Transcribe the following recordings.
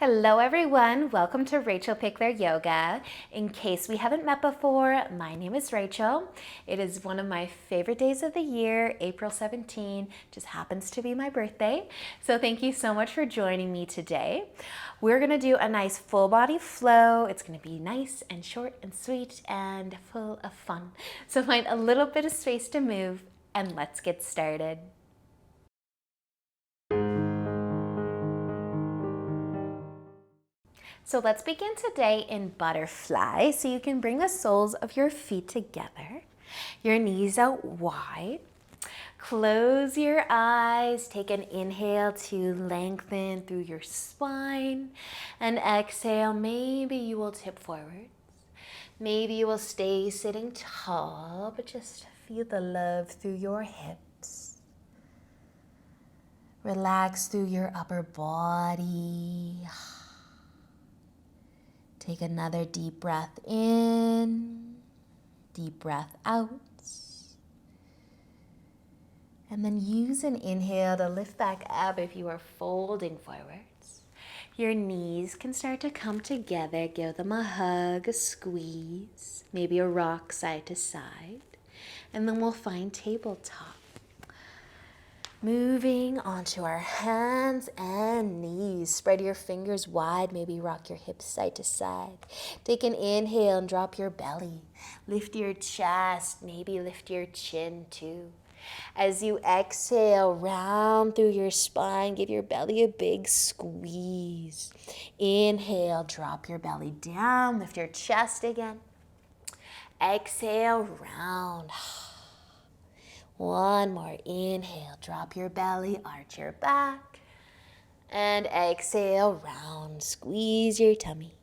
Hello everyone, welcome to Rachel Pichler Yoga. In case we haven't met before, my name is Rachel. It is one of my favorite days of the year, April 17, just happens to be my birthday. So thank you so much for joining me today. We're gonna do a nice full body flow. It's gonna be nice and short and sweet and full of fun. So find a little bit of space to move and let's get started. So let's begin today in butterfly. So you can bring the soles of your feet together, your knees out wide. Close your eyes, take an inhale to lengthen through your spine, and exhale, maybe you will tip forwards. Maybe you will stay sitting tall, but just feel the love through your hips. Relax through your upper body. Take another deep breath in, deep breath out. And then use an inhale to lift back up if you are folding forwards. Your knees can start to come together. Give them a hug, a squeeze, maybe a rock side to side. And then we'll find tabletop. Moving onto our hands and knees. Spread your fingers wide, maybe rock your hips side to side. Take an inhale and drop your belly. Lift your chest, maybe lift your chin too. As you exhale, round through your spine, give your belly a big squeeze. Inhale, drop your belly down, lift your chest again. Exhale, round. One more inhale, drop your belly, arch your back, and exhale, round, squeeze your tummy.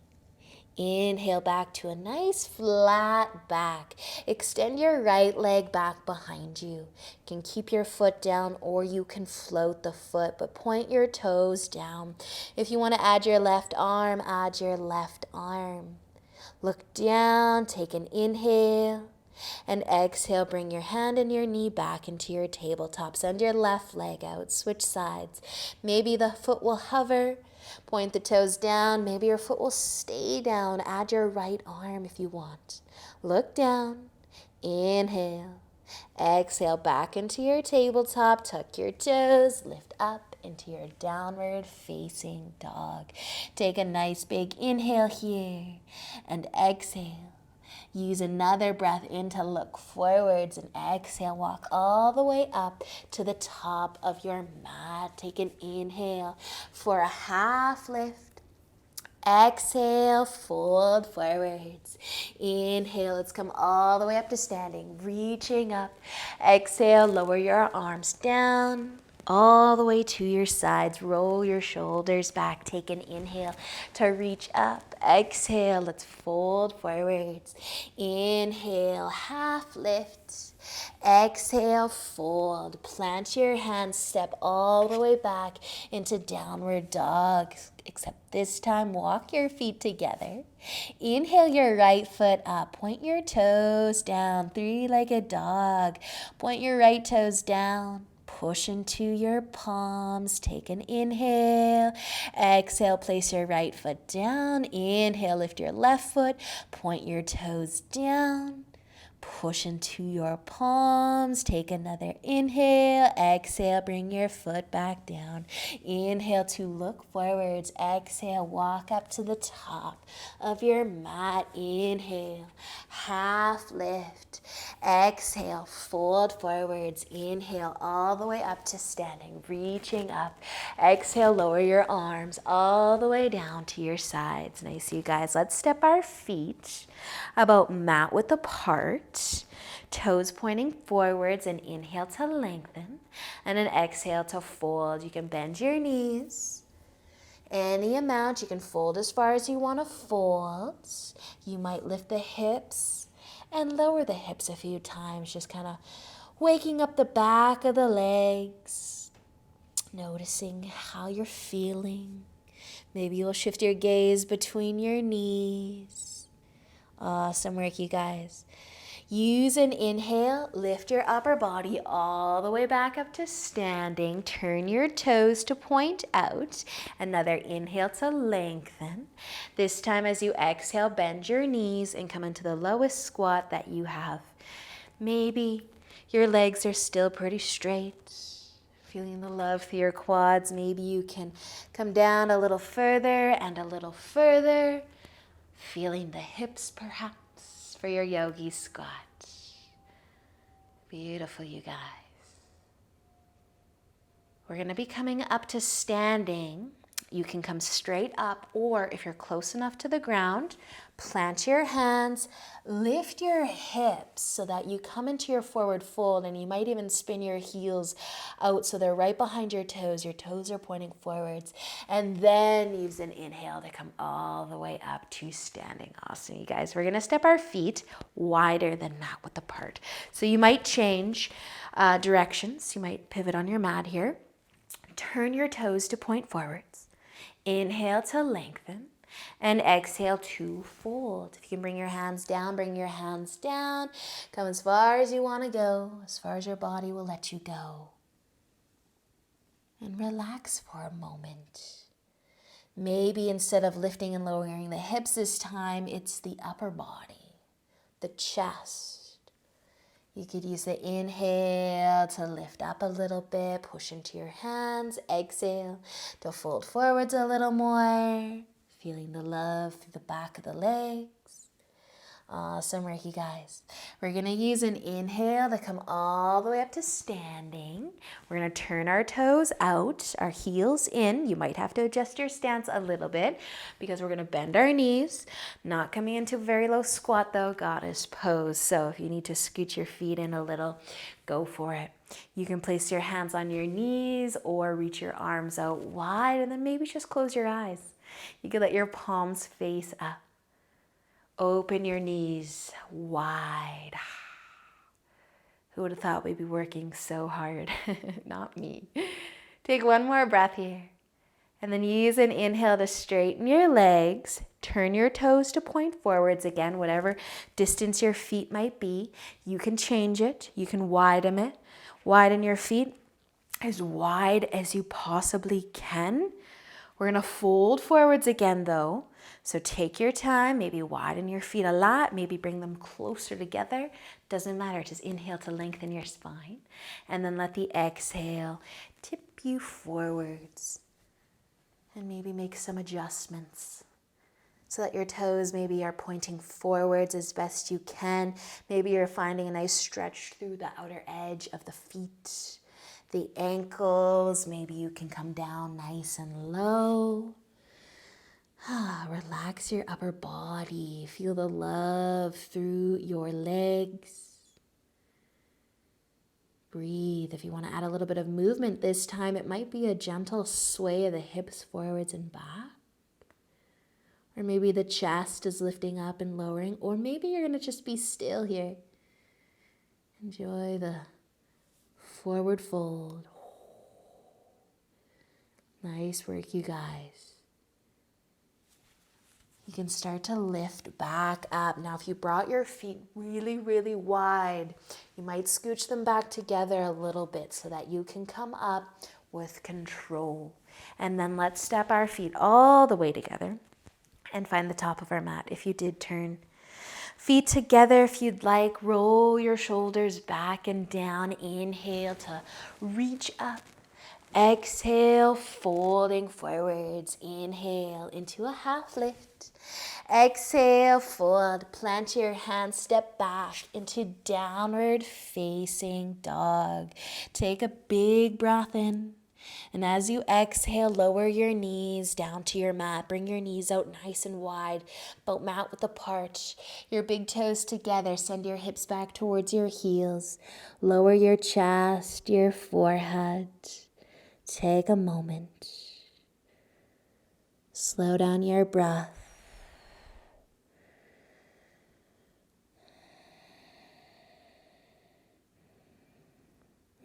Inhale back to a nice flat back. Extend your right leg back behind you. You can keep your foot down or you can float the foot, but point your toes down. If you want to add your left arm, add your left arm. Look down, take an inhale. And exhale, bring your hand and your knee back into your tabletop. Send your left leg out, switch sides. Maybe the foot will hover, point the toes down. Maybe your foot will stay down. Add your right arm if you want. Look down, inhale. Exhale, back into your tabletop. Tuck your toes, lift up into your downward facing dog. Take a nice big inhale here and exhale. Use another breath in to look forwards and exhale. Walk all the way up to the top of your mat. Take an inhale for a half lift. Exhale, fold forwards. Inhale, let's come all the way up to standing, reaching up. Exhale, lower your arms down. All the way to your sides. Roll your shoulders back. Take an inhale to reach up. Exhale, let's fold forwards. Inhale, half lift. Exhale, fold. Plant your hands, step all the way back into downward dog. Except this time, walk your feet together. Inhale your right foot up. Point your toes down, three-legged dog. Point your right toes down. Push into your palms. Take an inhale. Exhale, place your right foot down. Inhale, lift your left foot. Point your toes down. Push into your palms. Take another inhale. Exhale, bring your foot back down. Inhale to look forwards. Exhale, walk up to the top of your mat. Inhale, half lift. Exhale, fold forwards. Inhale, all the way up to standing, reaching up. Exhale, lower your arms all the way down to your sides. Nice, you guys. Let's step our feet about mat width apart. Toes pointing forwards, and inhale to lengthen. And an exhale to fold. You can bend your knees any amount. You can fold as far as you want to fold. You might lift the hips and lower the hips a few times, just kind of waking up the back of the legs, noticing how you're feeling. Maybe you'll shift your gaze between your knees. Awesome work, you guys. Use an inhale, lift your upper body all the way back up to standing. Turn your toes to point out. Another inhale to lengthen. This time as you exhale, bend your knees and come into the lowest squat that you have. Maybe your legs are still pretty straight. Feeling the love through your quads. Maybe you can come down a little further and a little further. Feeling the hips perhaps for your yogi squat. Beautiful, you guys. We're going to be coming up to standing. You can come straight up, or if you're close enough to the ground, plant your hands, lift your hips so that you come into your forward fold, and you might even spin your heels out so they're right behind your toes. Your toes are pointing forwards, and then use an inhale to come all the way up to standing. Awesome, you guys. We're going to step our feet wider than mat width apart. So you might change directions. You might pivot on your mat here. Turn your toes to point forwards. Inhale to lengthen and exhale to fold. If you can bring your hands down, bring your hands down. Come as far as you want to go, as far as your body will let you go. And relax for a moment. Maybe instead of lifting and lowering the hips this time, it's the upper body, the chest. You could use the inhale to lift up a little bit, push into your hands. Exhale to fold forwards a little more, feeling the love through the back of the legs. Awesome work, you guys. We're going to use an inhale to come all the way up to standing. We're going to turn our toes out, our heels in. You might have to adjust your stance a little bit because we're going to bend our knees. Not coming into a very low squat though, goddess pose. So if you need to scoot your feet in a little, go for it. You can place your hands on your knees or reach your arms out wide, and then maybe just close your eyes. You can let your palms face up. Open your knees wide. Who would have thought we'd be working so hard? Not me. Take one more breath here. And then use an inhale to straighten your legs. Turn your toes to point forwards again, whatever distance your feet might be. You can change it. You can widen it. Widen your feet as wide as you possibly can. We're going to fold forwards again though. So take your time, maybe widen your feet a lot, maybe bring them closer together. Doesn't matter, just inhale to lengthen your spine. And then let the exhale tip you forwards. And maybe make some adjustments so that your toes maybe are pointing forwards as best you can. Maybe you're finding a nice stretch through the outer edge of the feet, the ankles. Maybe you can come down nice and low. Relax your upper body. Feel the love through your legs. Breathe. If you want to add a little bit of movement this time, it might be a gentle sway of the hips forwards and back. Or maybe the chest is lifting up and lowering. Or maybe you're going to just be still here. Enjoy the forward fold. Nice work, you guys. You can start to lift back up. Now, if you brought your feet really, really wide, you might scooch them back together a little bit so that you can come up with control. And then let's step our feet all the way together and find the top of our mat. If you did turn feet together, if you'd like, roll your shoulders back and down. Inhale to reach up. Exhale, folding forwards. Inhale into a half lift. Exhale, fold. Plant your hands, step back into downward facing dog. Take a big breath in. And as you exhale, lower your knees down to your mat. Bring your knees out nice and wide, about mat width apart. Your big toes together. Send your hips back towards your heels. Lower your chest, your forehead. Take a moment. Slow down your breath.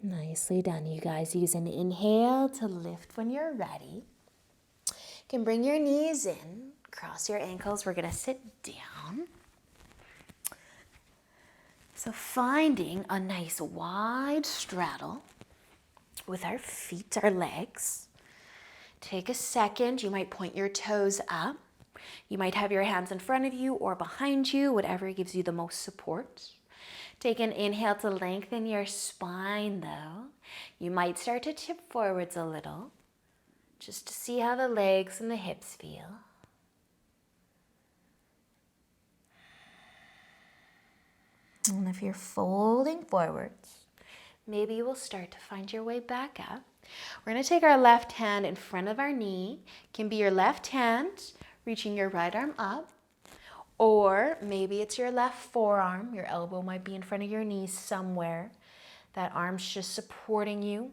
Nicely done, you guys. Use an inhale to lift when you're ready. You can bring your knees in, cross your ankles. We're going to sit down. So finding a nice wide straddle with our feet, our legs. Take a second. You might point your toes up. You might have your hands in front of you or behind you, whatever gives you the most support. Take an inhale to lengthen your spine though. You might start to tip forwards a little, just to see how the legs and the hips feel. And if you're folding forwards, maybe you will start to find your way back up. We're going to take our left hand in front of our knee. It can be your left hand reaching your right arm up, or maybe it's your left forearm. Your elbow might be in front of your knee somewhere. That arm's just supporting you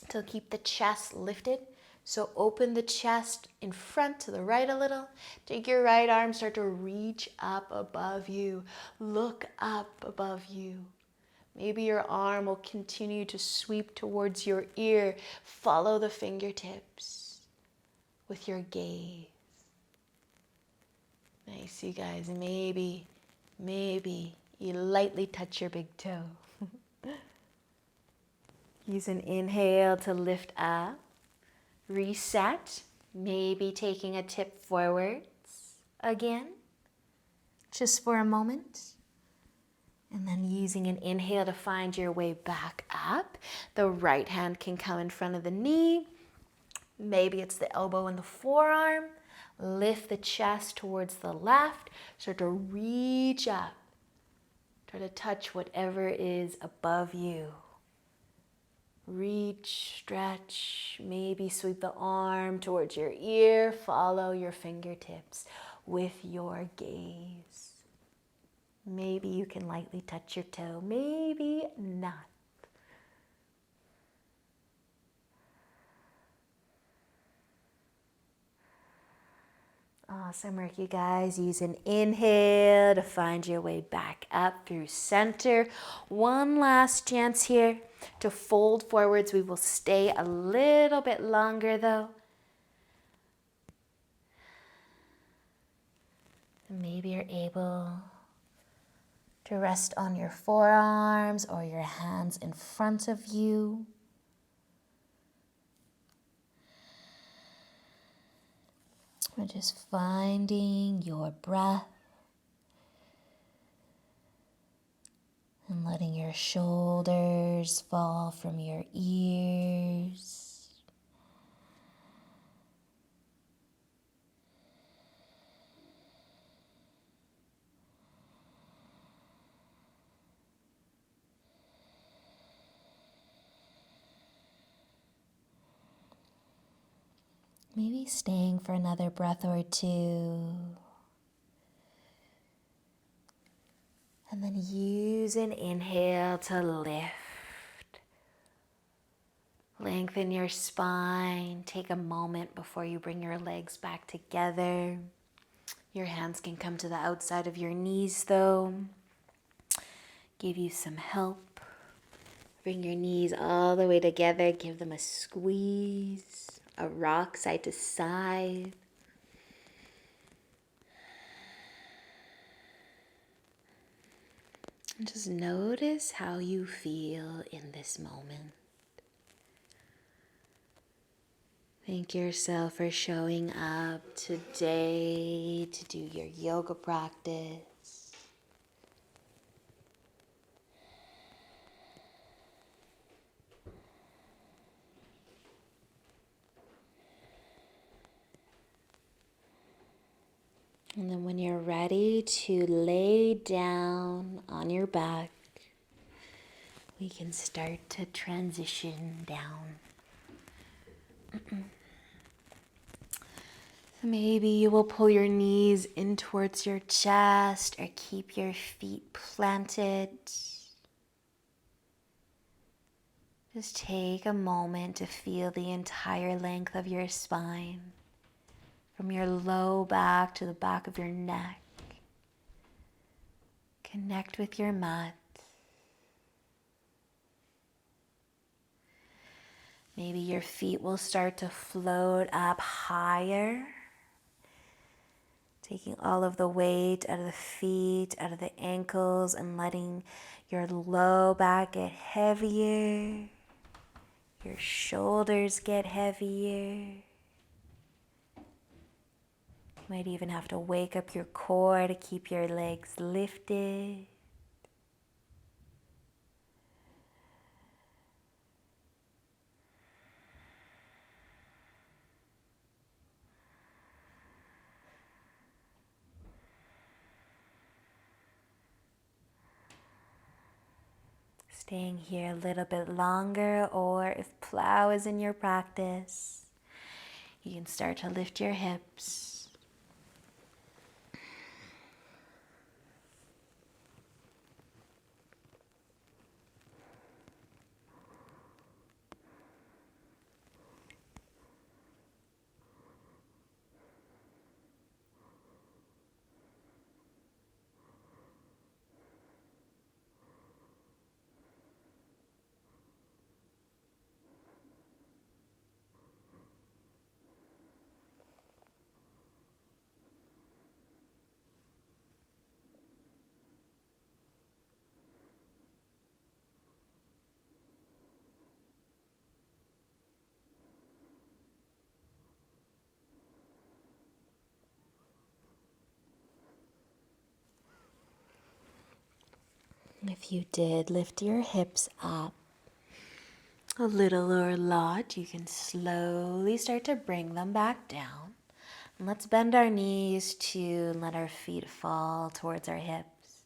to keep the chest lifted. So open the chest in front to the right a little. Take your right arm, start to reach up above you. Look up above you. Maybe your arm will continue to sweep towards your ear. Follow the fingertips with your gaze. Nice, you guys. Maybe you lightly touch your big toe. Use an inhale to lift up. Reset. Maybe taking a tip forwards again, just for a moment. And then using an inhale to find your way back up. The right hand can come in front of the knee. Maybe it's the elbow and the forearm. Lift the chest towards the left. Start to reach up. Try to touch whatever is above you. Reach, stretch, maybe sweep the arm towards your ear. Follow your fingertips with your gaze. Maybe you can lightly touch your toe, maybe not. Awesome work, you guys. Use an inhale to find your way back up through center. One last chance here to fold forwards. We will stay a little bit longer though. Maybe you're able to rest on your forearms or your hands in front of you. We're just finding your breath and letting your shoulders fall from your ears. Maybe staying for another breath or two. And then use an inhale to lift. Lengthen your spine. Take a moment before you bring your legs back together. Your hands can come to the outside of your knees though. Give you some help. Bring your knees all the way together. Give them a squeeze. A rock side to side. And just notice how you feel in this moment. Thank yourself for showing up today to do your yoga practice. And then when you're ready to lay down on your back, we can start to transition down. So maybe you will pull your knees in towards your chest or keep your feet planted. Just take a moment to feel the entire length of your spine. From your low back to the back of your neck. Connect with your mat. Maybe your feet will start to float up higher. Taking all of the weight out of the feet, out of the ankles, and letting your low back get heavier. Your shoulders get heavier. You might even have to wake up your core to keep your legs lifted. Staying here a little bit longer, or if plow is in your practice, you can start to lift your hips. If you did lift your hips up a little or a lot, you can slowly start to bring them back down. And let's bend our knees too and let our feet fall towards our hips.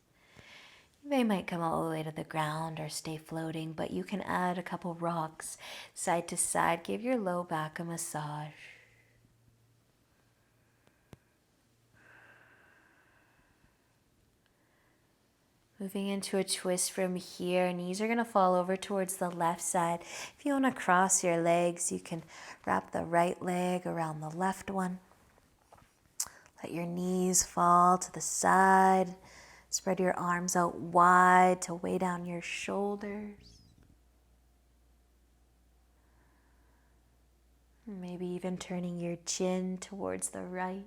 They might come all the way to the ground or stay floating, but you can add a couple rocks side to side. Give your low back a massage. Moving into a twist from here, knees are going to fall over towards the left side. If you want to cross your legs, you can wrap the right leg around the left one. Let your knees fall to the side. Spread your arms out wide to weigh down your shoulders. Maybe even turning your chin towards the right.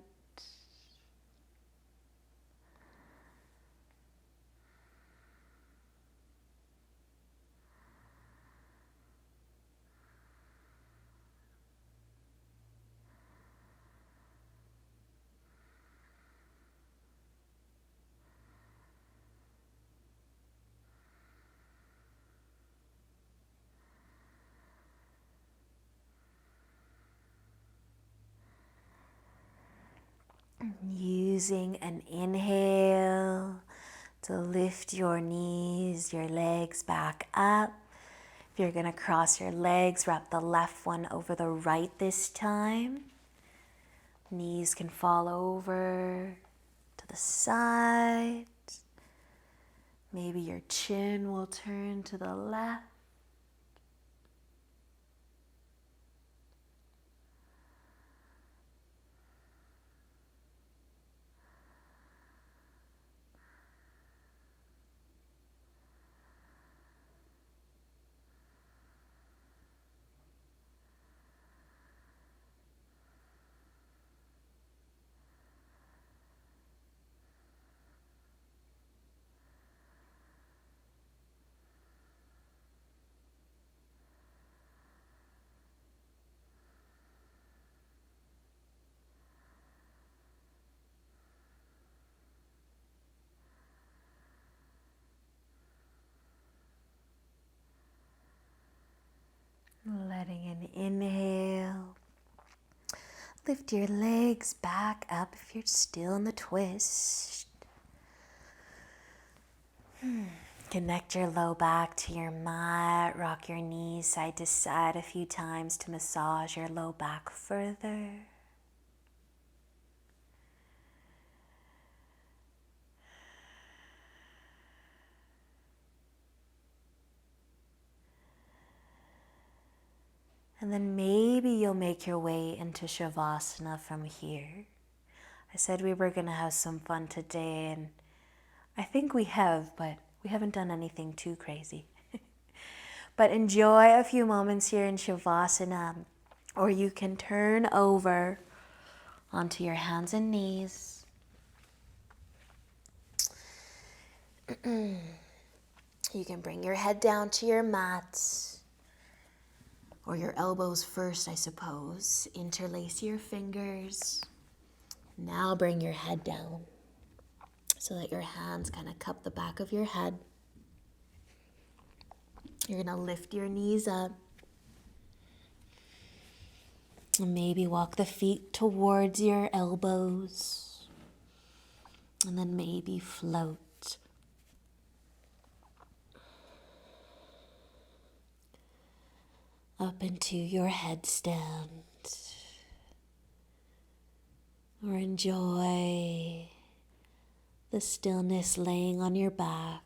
Using an inhale to lift your knees, your legs back up. If you're going to cross your legs, wrap the left one over the right this time. Knees can fall over to the side. Maybe your chin will turn to the left. Letting an inhale. Lift your legs back up if you're still in the twist. Connect your low back to your mat. Rock your knees side to side a few times to massage your low back further. And then maybe you'll make your way into Shavasana from here. I said we were going to have some fun today, and I think we have, but we haven't done anything too crazy. But enjoy a few moments here in Shavasana, or you can turn over onto your hands and knees. You can bring your head down to your mat, or your elbows first, I suppose. Interlace your fingers. Now bring your head down so that your hands kind of cup the back of your head. You're going to lift your knees up. And maybe walk the feet towards your elbows. And then maybe float up into your headstand. Or enjoy the stillness laying on your back.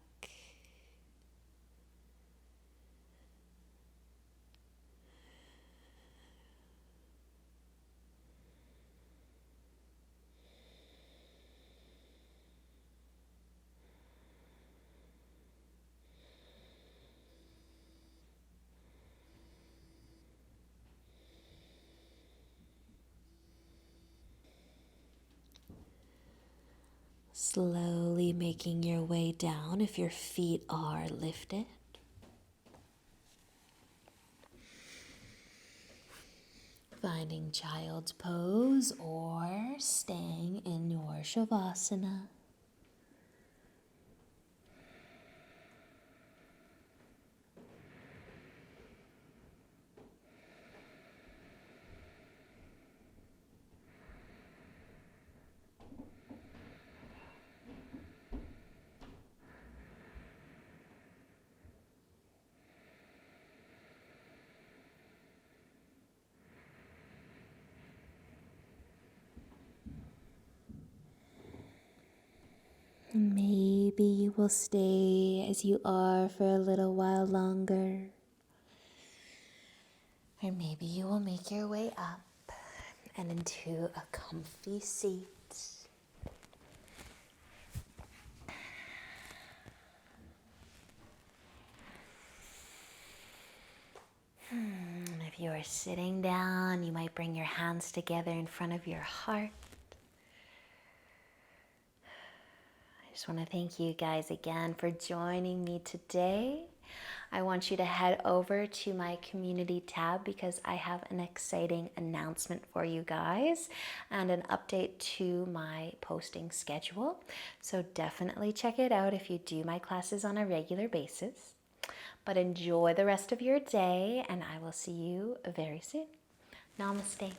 Slowly making your way down if your feet are lifted. Finding child's pose or staying in your shavasana. Maybe you will stay as you are for a little while longer. Or maybe you will make your way up and into a comfy seat. If you are sitting down, you might bring your hands together in front of your heart. I just want to thank you guys again for joining me today. I want you to head over to my community tab because I have an exciting announcement for you guys and an update to my posting schedule. So definitely check it out if you do my classes on a regular basis. But enjoy the rest of your day, and I will see you very soon. Namaste.